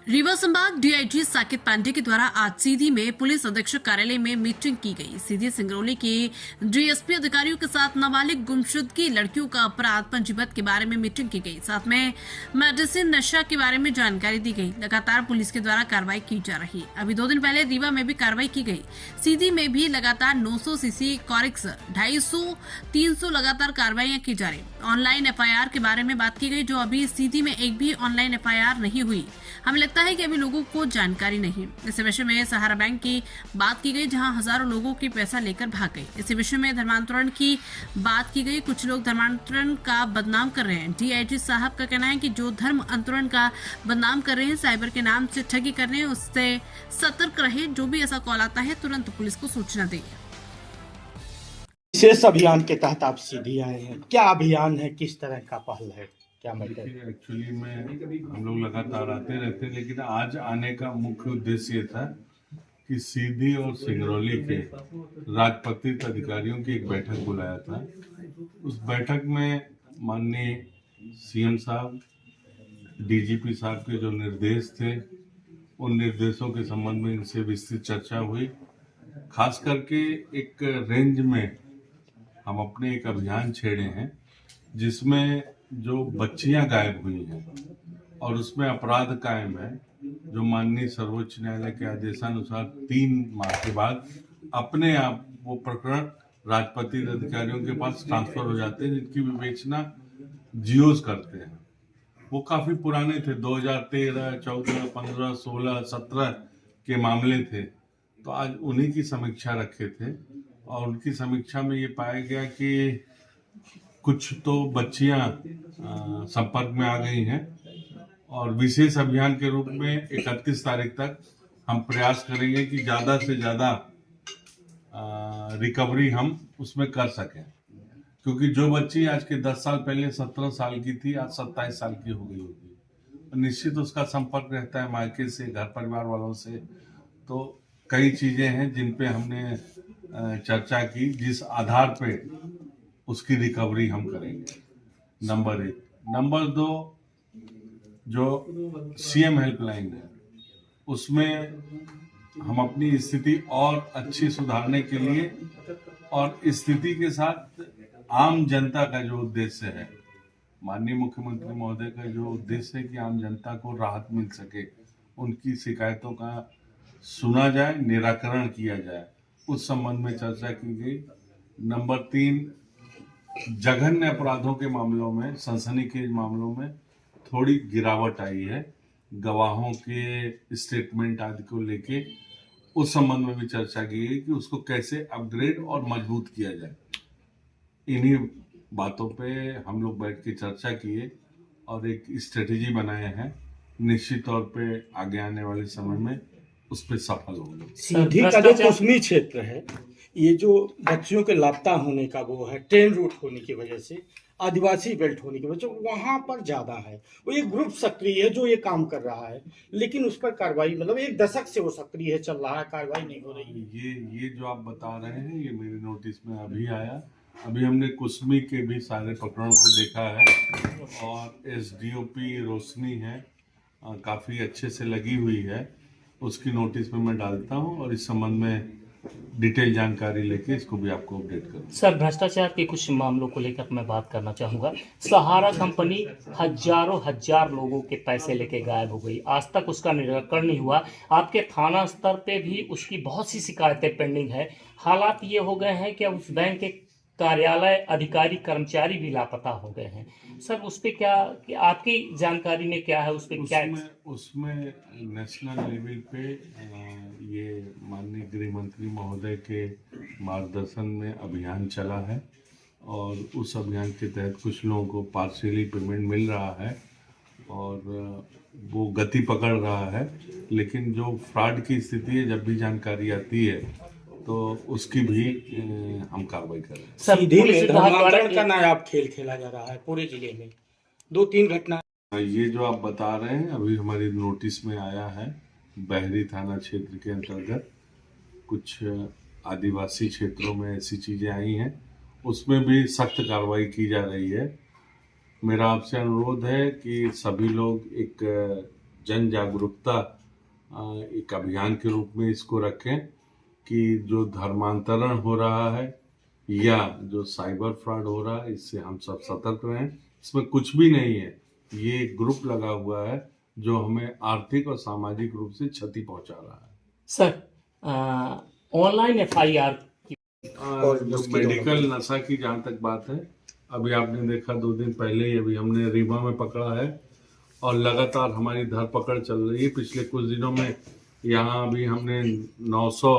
रीवा संभाग डीआईजी साकेत पांडे के द्वारा आज सीधी में पुलिस अधीक्षक कार्यालय में मीटिंग की गई। सीधी सिंगरौली के डीएसपी अधिकारियों के साथ नाबालिग गुमशुदगी लड़कियों का अपराध पंजीबत के बारे में मीटिंग की गई। साथ में मेडिसिन नशा के बारे में जानकारी दी गई। लगातार पुलिस के द्वारा कार्रवाई की जा रही। अभी 2 दिन पहले रीवा में भी कार्रवाई की गई। सीधी में भी लगातार 900 सीसी कॉरिक्स 250 300 लगातार कार्रवाइयां की जा रही। ऑनलाइन एफआईआर के बारे में बात की गई, जो अभी सीधी में एक भी ऑनलाइन एफआईआर नहीं हुई। हमें लगता है कि अभी लोगों को जानकारी नहीं। इस विषय में सहारा बैंक की बात की गई, जहां हजारों लोगों की पैसा लेकर भाग गए। इस विषय में धर्मांतरण की बात की गई। कुछ लोग धर्मांतरण का बदनाम कर रहे हैं। डीआईजी साहब का कहना है कि जो धर्म अंतरण का बदनाम कर रहे हैं, साइबर के नाम से ठगी कर रहे हैं, उससे सतर्क रहे। जो भी ऐसा कॉल आता है तुरंत पुलिस को सूचना दें। विशेष अभियान के तहत आप सीधी आए हैं, क्या अभियान है, किस तरह का पहल है, क्या मैटर? एक्चुअली में हम लोग लगातार आते रहते हैं, लेकिन आज आने का मुख्य उद्देश्य ये था कि सीधी और सिंगरौली के राजपत्रित अधिकारियों की एक बैठक बुलाया था। उस बैठक में माननीय सीएम साहब, डीजीपी साहब के जो निर्देश थे, उन निर्देशों के संबंध में इनसे विस्तृत चर्चा हुई। खास करके एक रेंज में हम अपने एक अभियान छेड़े हैं, जिसमें जो बच्चियां गायब हुई हैं और उसमें अपराध कायम है, जो माननीय सर्वोच्च न्यायालय के आदेशानुसार 3 माह के बाद अपने आप वो प्रकरण राजपत्रित अधिकारियों के पास ट्रांसफर हो जाते हैं, जिनकी विवेचना जियोज करते हैं। वो काफी पुराने थे, 2013, 14, 15, 16, 17 के मामले थे। तो आज उन्हीं की समीक्षा रखे थे और उनकी समीक्षा में ये पाया गया कि कुछ तो बच्चियां संपर्क में आ गई हैं और विशेष अभियान के रूप में 31 तारीख तक हम प्रयास करेंगे कि ज्यादा से ज्यादा रिकवरी हम उसमें कर सकें, क्योंकि जो बच्ची आज के 10 साल पहले 17 साल की थी, आज 27 साल की हो गई होगी। तो निश्चित उसका संपर्क रहता है मायके से, घर परिवार वालों से। तो कई चीजें हैं जिन पे हमने चर्चा की, जिस आधार पे उसकी रिकवरी हम करेंगे। नंबर 1। नंबर 2, जो सीएम हेल्पलाइन है, उसमें हम अपनी स्थिति और अच्छी सुधारने के लिए और स्थिति के साथ आम जनता का जो उद्देश्य है, माननीय मुख्यमंत्री महोदय का जो उद्देश्य है कि आम जनता को राहत मिल सके, उनकी शिकायतों का सुना जाए, निराकरण किया जाए, उस संबंध में चर्चा की गई। नंबर 3, जघन्य अपराधों के मामलों में, सनसनीखेज मामलों में थोड़ी गिरावट आई है। गवाहों के स्टेटमेंट आदि को लेके उस संबंध में भी चर्चा की गई कि उसको कैसे अपग्रेड और मजबूत किया जाए। इन्हीं बातों पे हम लोग बैठ के चर्चा किए और एक स्ट्रेटेजी बनाए हैं। निश्चित तौर पे आगे आने वाले समय में उस पर सफल होंगे। सीधी का जो कुसमी क्षेत्र है, ये जो बच्चियों के लापता होने का वो है, ट्रेन रूट होने की वजह से, आदिवासी बेल्ट होने की वजह से वहां पर ज्यादा है। वो एक ग्रुप सक्रिय है जो ये काम कर रहा है, लेकिन उस पर कार्रवाई, मतलब 1 दशक से वो सक्रिय है, चल रहा है, कार्रवाई नहीं हो रही है। ये जो आप बता रहे हैं, ये मेरे नोटिस में अभी आया। अभी हमने कुसमी के भी सारे प्रकरणों को देखा है और एसडीओपी रोशनी है, काफी अच्छे से लगी हुई है। उसकी नोटिस में मैं डालता हूं और इस संबंध में डिटेल जानकारी लेके इसको भी आपको अपडेट करूंगा। सर, भ्रष्टाचार के कुछ मामलों को लेकर मैं बात करना चाहूँगा। सहारा कंपनी हजार लोगों के पैसे लेके गायब हो गई, आज तक उसका निराकरण नहीं हुआ। आपके थाना स्तर पे भी उसकी बहुत सी शिकायतें पेंडिंग है। हालात ये हो गए हैं कि उस बैंक के कार्यालय अधिकारी कर्मचारी भी लापता हो गए हैं। सर, उस पर क्या, कि आपकी जानकारी में क्या है, उस पर क्या? उसमें नेशनल लेवल पे ये माननीय गृह मंत्री महोदय के मार्गदर्शन में अभियान चला है और उस अभियान के तहत कुछ लोगों को पार्शियली पेमेंट मिल रहा है और वो गति पकड़ रहा है। लेकिन जो फ्रॉड की स्थिति है, जब भी जानकारी आती है तो उसकी भी हम कार्रवाई कर रहे हैं। सीधी में धर्मांतरण का नायाब खेल खेला जा रहा है पूरे जिले में। 2-3 घटना ये जो आप बता रहे हैं अभी हमारी नोटिस में आया है। बहरी थाना क्षेत्र के अंतर्गत कुछ आदिवासी क्षेत्रों में ऐसी चीजें आई हैं, उसमें भी सख्त कार्रवाई की जा रही है। मेरा आपसे अनुरोध है कि सभी लोग एक जन जागरूकता एक अभियान के रूप में इसको रखें कि जो धर्मांतरण हो रहा है या जो साइबर फ्रॉड हो रहा है, इससे हम सब सतर्क रहें। इसमें कुछ भी नहीं है, ये एक ग्रुप लगा हुआ है जो हमें आर्थिक और सामाजिक रूप से क्षति पहुंचा रहा है। सर, ऑनलाइन FIR जो मेडिकल नशा की जहाँ तक बात है, अभी आपने देखा 2 दिन पहले ही अभी हमने रीवा में पकड़ा है और लगातार हमारी धरपकड़ चल रही है। पिछले कुछ दिनों में यहाँ अभी हमने 900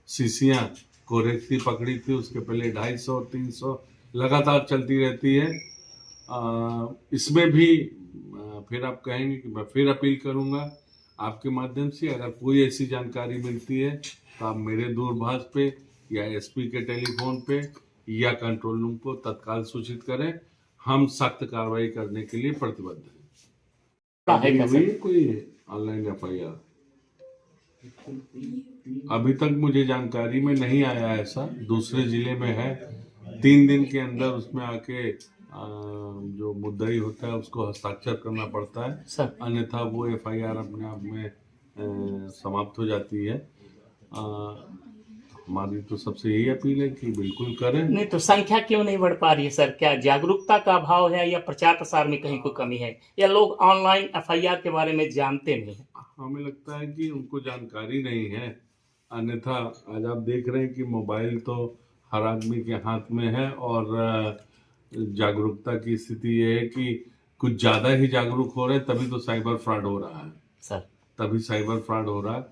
शीशियाँ कोरेक्स की पकड़ी थी, उसके पहले 250 300 लगातार चलती रहती है। इसमें भी फिर आप कहेंगे कि मैं फिर अपील करूँगा आपके माध्यम से, अगर कोई ऐसी जानकारी मिलती है तो आप मेरे दूरभाष पे या SP के टेलीफोन पे या कंट्रोल रूम को तत्काल सूचित करें। हम सख्त कार्रवाई करने के लिए प्रतिबद्ध हैं। है क्या सर? कोई ऑनलाइन FIR अभी तक मुझे जानकारी में नहीं आया, ऐसा दूसरे जिले में है। 3 दिन के अंदर उसमें आके जो मुद्दई होता है उसको हस्ताक्षर करना पड़ता है सर, अन्यथा वो FIR अपने आप में समाप्त हो जाती है। हमारी तो सबसे यही अपील है कि बिल्कुल करें। नहीं तो संख्या क्यों नहीं बढ़ पा रही है सर? क्या जागरूकता का अभाव है या प्रचार प्रसार में कहीं कोई कमी है या लोग ऑनलाइन FIR के बारे में जानते नहीं है? हमें लगता है कि उनको जानकारी नहीं है, अन्यथा आज आप देख रहे हैं कि मोबाइल तो हर आदमी के हाथ में है और जागरूकता की स्थिति ये है कि कुछ ज़्यादा ही जागरूक हो रहे हैं, तभी तो साइबर फ्रॉड हो रहा है सर, तभी साइबर फ्रॉड हो रहा है।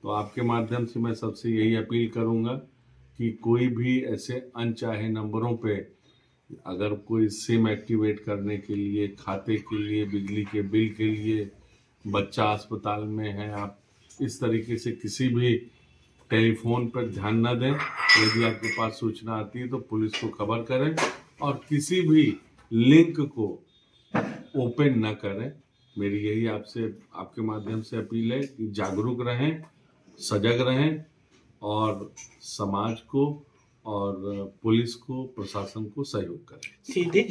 तो आपके माध्यम से मैं सबसे यही अपील करूंगा कि कोई भी ऐसे अनचाहे नंबरों पे अगर कोई सिम एक्टिवेट करने के लिए, खाते के लिए, बिजली के बिल के लिए, बच्चा अस्पताल में है, आप इस तरीके से किसी भी टेलीफोन पर ध्यान न दें। यदि आपके पास सूचना आती है तो पुलिस को खबर करें और किसी भी लिंक को ओपन न करें। मेरी यही आपसे आपके माध्यम से अपील है कि जागरूक रहें, सजग रहें और समाज को और पुलिस को, प्रशासन को सहयोग करें। सीधी